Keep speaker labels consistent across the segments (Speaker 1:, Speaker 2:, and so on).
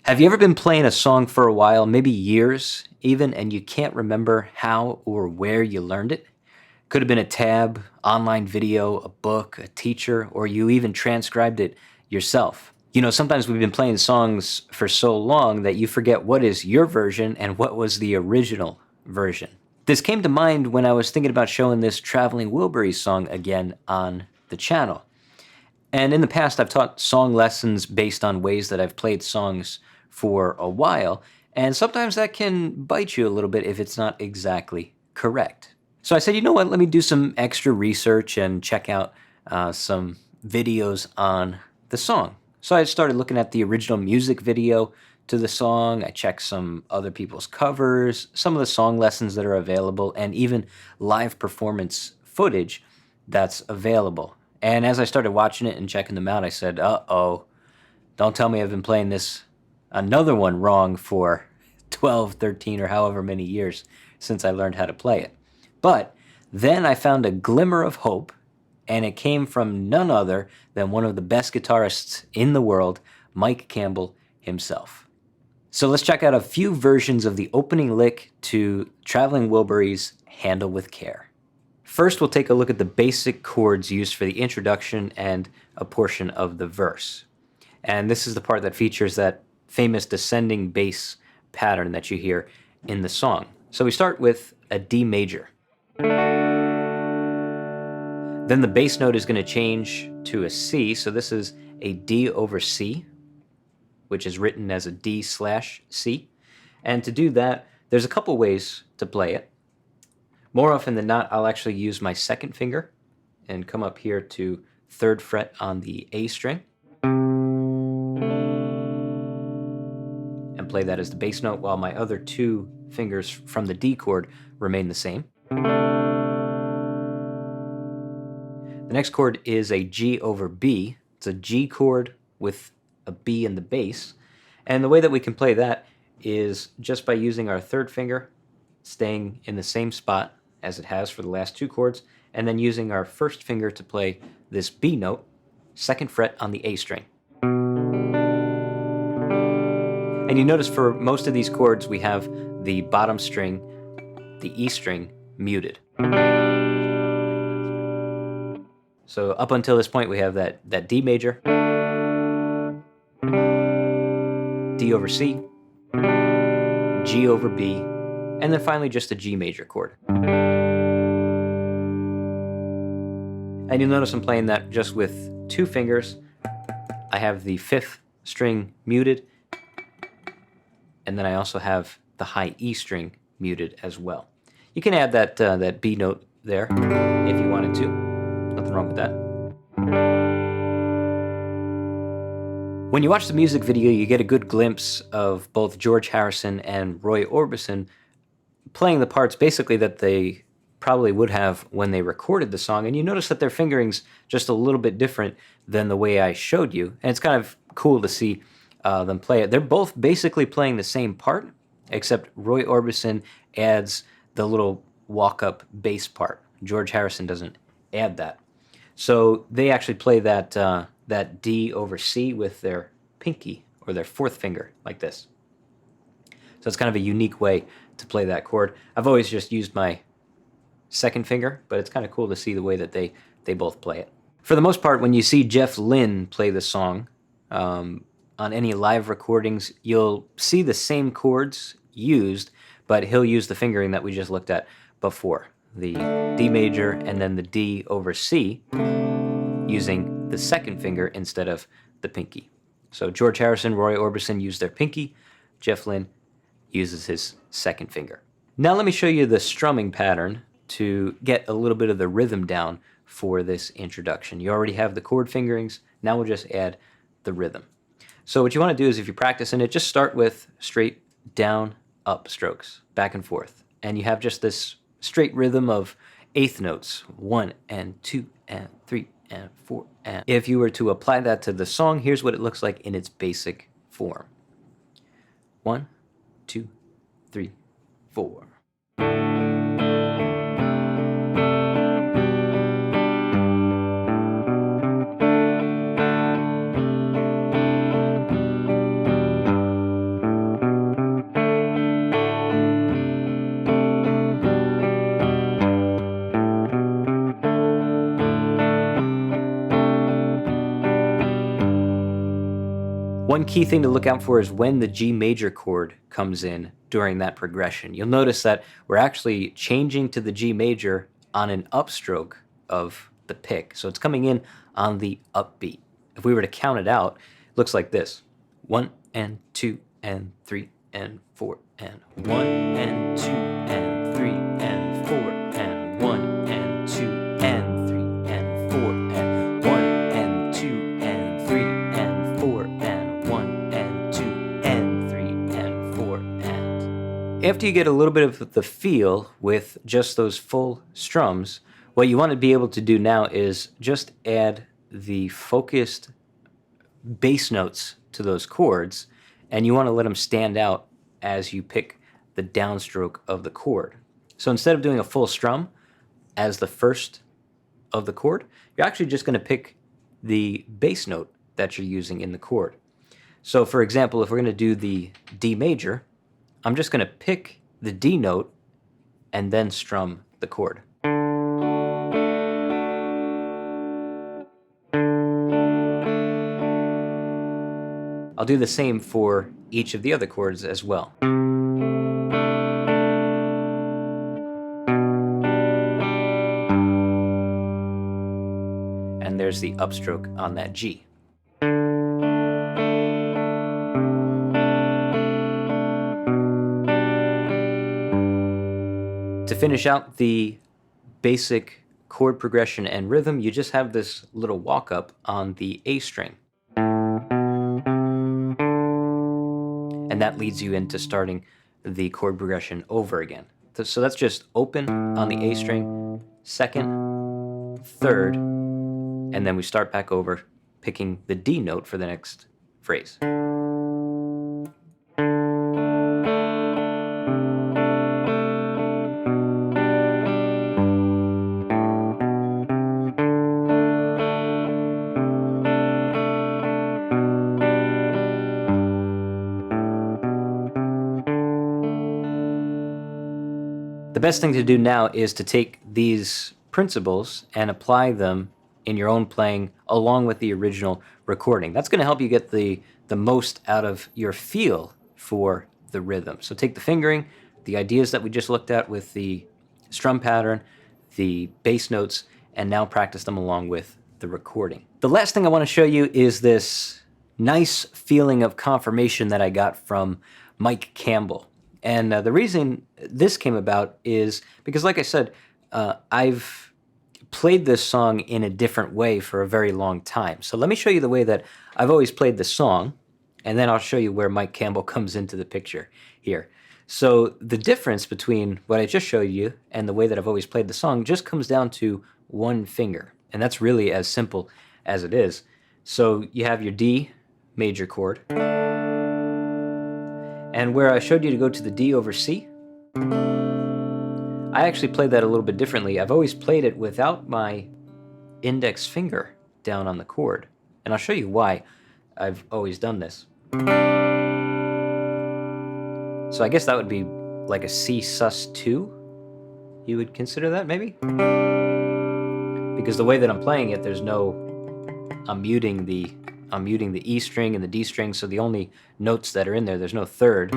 Speaker 1: Have you ever been playing a song for a while, maybe years even, and you can't remember how or where you learned it? Could have been a tab, online video, a book, a teacher, or you even transcribed it yourself. You know, sometimes we've been playing songs for so long that you forget what is your version and what was the original version. This came to mind when I was thinking about showing this Traveling Wilburys song again on the channel. And in the past, I've taught song lessons based on ways that I've played songs for a while, and sometimes that can bite you a little bit if it's not exactly correct. So I said, you know what, let me do some extra research and check out some videos on the song. So I started looking at the original music video to the song. I checked some other people's covers, some of the song lessons that are available, and even live performance footage that's available. And as I started watching it and checking them out, I said, uh-oh, don't tell me I've been playing another one wrong for 12, 13, or however many years since I learned how to play it. But then I found a glimmer of hope, and it came from none other than one of the best guitarists in the world, Mike Campbell himself. So let's check out a few versions of the opening lick to Traveling Wilburys' Handle with Care. First, we'll take a look at the basic chords used for the introduction and a portion of the verse. And this is the part that features that famous descending bass pattern that you hear in the song. So we start with a D major. Then the bass note is going to change to a C, so this is a D over C, which is written as a D/C. And to do that, there's a couple ways to play it. More often than not, I'll actually use my second finger and come up here to 3rd fret on the A string and play that as the bass note while my other 2 fingers from the D chord remain the same. The next chord is a G over B. It's a G chord with a B in the bass. And the way that we can play that is just by using our 3rd finger, staying in the same spot as it has for the last 2 chords, and then using our 1st finger to play this B note, 2nd fret on the A string. And you notice for most of these chords we have the bottom string, the E string, muted. So up until this point we have that D major, D over C, G over B, and then finally just a G major chord. And you'll notice I'm playing that just with 2 fingers. I have the 5th string muted, and then I also have the high E string muted as well. You can add that B note there if you wanted to. Nothing wrong with that. When you watch the music video, you get a good glimpse of both George Harrison and Roy Orbison playing the parts basically that they probably would have when they recorded the song, and you notice that their fingering's just a little bit different than the way I showed you, and it's kind of cool to see them play it. They're both basically playing the same part, except Roy Orbison adds the little walk-up bass part. George Harrison doesn't add that. So they actually play that D over C with their pinky, or their 4th finger, like this. So it's kind of a unique way to play that chord. I've always just used my 2nd finger, but it's kind of cool to see the way that they both play it. For the most part, when you see Jeff Lynne play the song on any live recordings, you'll see the same chords used, but he'll use the fingering that we just looked at before. The D major and then the D over C, using the 2nd finger instead of the pinky. So George Harrison, Roy Orbison use their pinky. Jeff Lynne uses his 2nd finger. Now let me show you the strumming pattern to get a little bit of the rhythm down for this introduction. You already have the chord fingerings. Now we'll just add the rhythm. So what you want to do is, if you're practicing it, just start with straight down, up strokes, back and forth. And you have just this straight rhythm of 8th notes, 1 and 2 and 3 and 4 and. If you were to apply that to the song, here's what it looks like in its basic form. 1, 2, 3, 4. key thing to look out for is when the G major chord comes in during that progression. You'll notice that we're actually changing to the G major on an upstroke of the pick. So it's coming in on the upbeat. If we were to count it out, it looks like this. 1 and 2 and 3 and 4 and 1 and 2 and 3 and 4 and 1 and 2 and 3 and 4 and 1 and 2 and 3 and 4 and 1 and 2 and 3 and 4 and... After you get a little bit of the feel with just those full strums, what you want to be able to do now is just add the focused bass notes to those chords, and you want to let them stand out as you pick the downstroke of the chord. So instead of doing a full strum as the first of the chord, you're actually just going to pick the bass note that you're using in the chord. So for example, if we're going to do the D major, I'm just going to pick the D note and then strum the chord. I'll do the same for each of the other chords as well. And there's the upstroke on that G. To finish out the basic chord progression and rhythm, you just have this little walk up on the A string. And that leads you into starting the chord progression over again. So that's just open on the A string, second, third, and then we start back over, picking the D note for the next phrase. The best thing to do now is to take these principles and apply them in your own playing along with the original recording. That's going to help you get the most out of your feel for the rhythm. So take the fingering, the ideas that we just looked at with the strum pattern, the bass notes, and now practice them along with the recording. The last thing I want to show you is this nice feeling of confirmation that I got from Mike Campbell. And the reason this came about is because, like I said, I've played this song in a different way for a very long time. So let me show you the way that I've always played the song, and then I'll show you where Mike Campbell comes into the picture here. So the difference between what I just showed you and the way that I've always played the song just comes down to one finger. And that's really as simple as it is. So you have your D major chord. And where I showed you to go to the D over C, I actually played that a little bit differently. I've always played it without my index finger down on the chord. And I'll show you why I've always done this. So I guess that would be like a C sus2. You would consider that, maybe? Because the way that I'm playing it, there's no... I'm muting the E string and the D string, so the only notes that are in there, there's no third.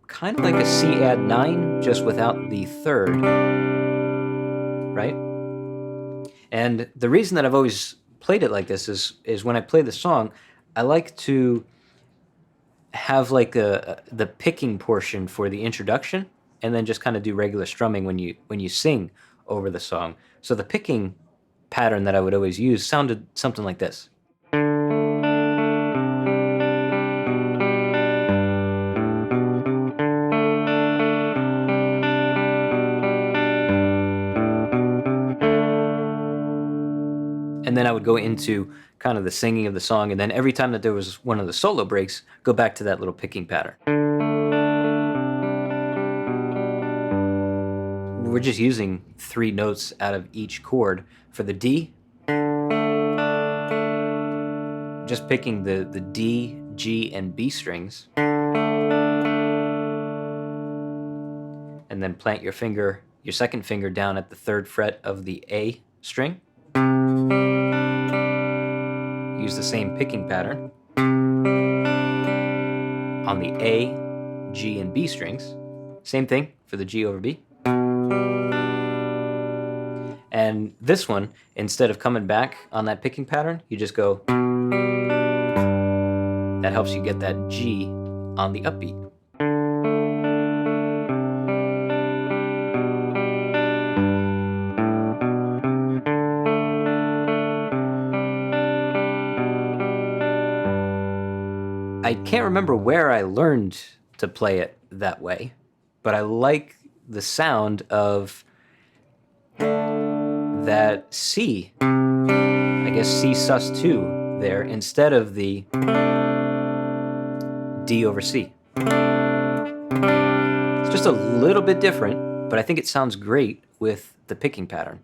Speaker 1: Kind of like a C add 9, just without the third, right? And the reason that I've always played it like this is when I play the song, I like to have like the picking portion for the introduction, and then just kind of do regular strumming when you sing over the song. So the picking pattern that I would always use sounded something like this. And then I would go into kind of the singing of the song, and then every time that there was one of the solo breaks, go back to that little picking pattern. We're just using 3 notes out of each chord. For the D, just picking the D, G, and B strings, and then plant your second finger down at the 3rd fret of the A string. Use the same picking pattern. on the A, G, and B strings. Same thing for the G over B. And this one, instead of coming back on that picking pattern, you just go. That helps you get that G on the upbeat. I can't remember where I learned to play it that way, but I like the sound of that C, I guess C sus2 there, instead of the D over C. It's just a little bit different, but I think it sounds great with the picking pattern.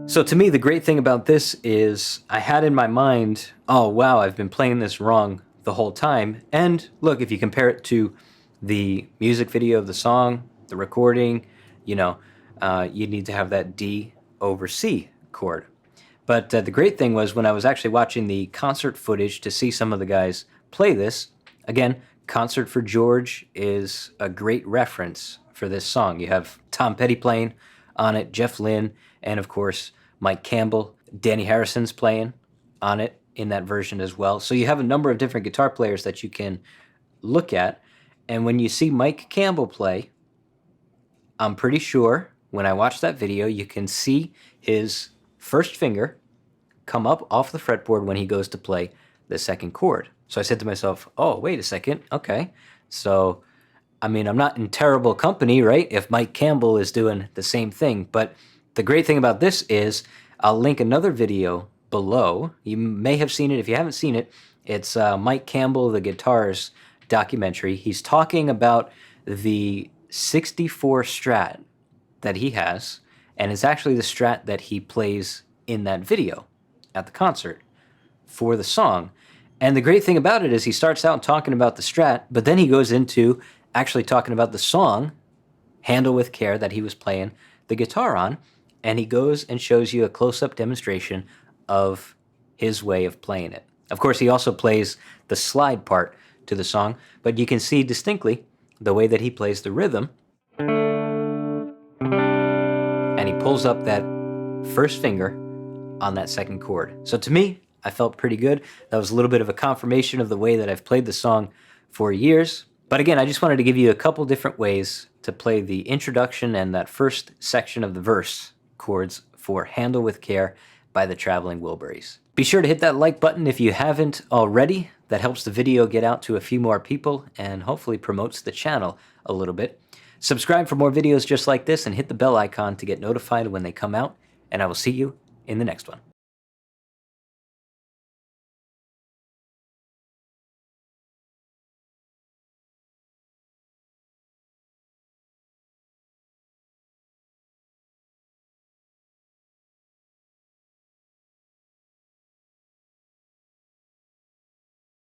Speaker 1: So to me, the great thing about this is I had in my mind, oh wow, I've been playing this wrong the whole time. And look, if you compare it to the music video of the song, the recording, you need to have that D over C chord. But the great thing was when I was actually watching the concert footage to see some of the guys play this, again, Concert for George is a great reference for this song. You have Tom Petty playing on it, Jeff Lynne, and of course, Mike Campbell. Danny Harrison's playing on it in that version as well. So you have a number of different guitar players that you can look at. And when you see Mike Campbell play, I'm pretty sure when I watched that video, you can see his first finger come up off the fretboard when he goes to play the second chord. So I said to myself, oh, wait a second. Okay. So, I mean, I'm not in terrible company, right? If Mike Campbell is doing the same thing. But the great thing about this is I'll link another video below. You may have seen it. If you haven't seen it, it's Mike Campbell, the guitarist documentary. He's talking about the 64 Strat that he has, and it's actually the Strat that he plays in that video at the concert for the song. And the great thing about it is he starts out talking about the Strat, but then he goes into actually talking about the song, Handle with Care, that he was playing the guitar on, and he goes and shows you a close-up demonstration of his way of playing it. Of course, he also plays the slide part to the song, but you can see distinctly the way that he plays the rhythm, and he pulls up that first finger on that second chord. So to me, I felt pretty good. That was a little bit of a confirmation of the way that I've played the song for years. But again, I just wanted to give you a couple different ways to play the introduction and that first section of the verse chords for Handle with Care by the Traveling Wilburys. Be sure to hit that like button if you haven't already. That helps the video get out to a few more people and hopefully promotes the channel a little bit. Subscribe for more videos just like this and hit the bell icon to get notified when they come out, and I will see you in the next one.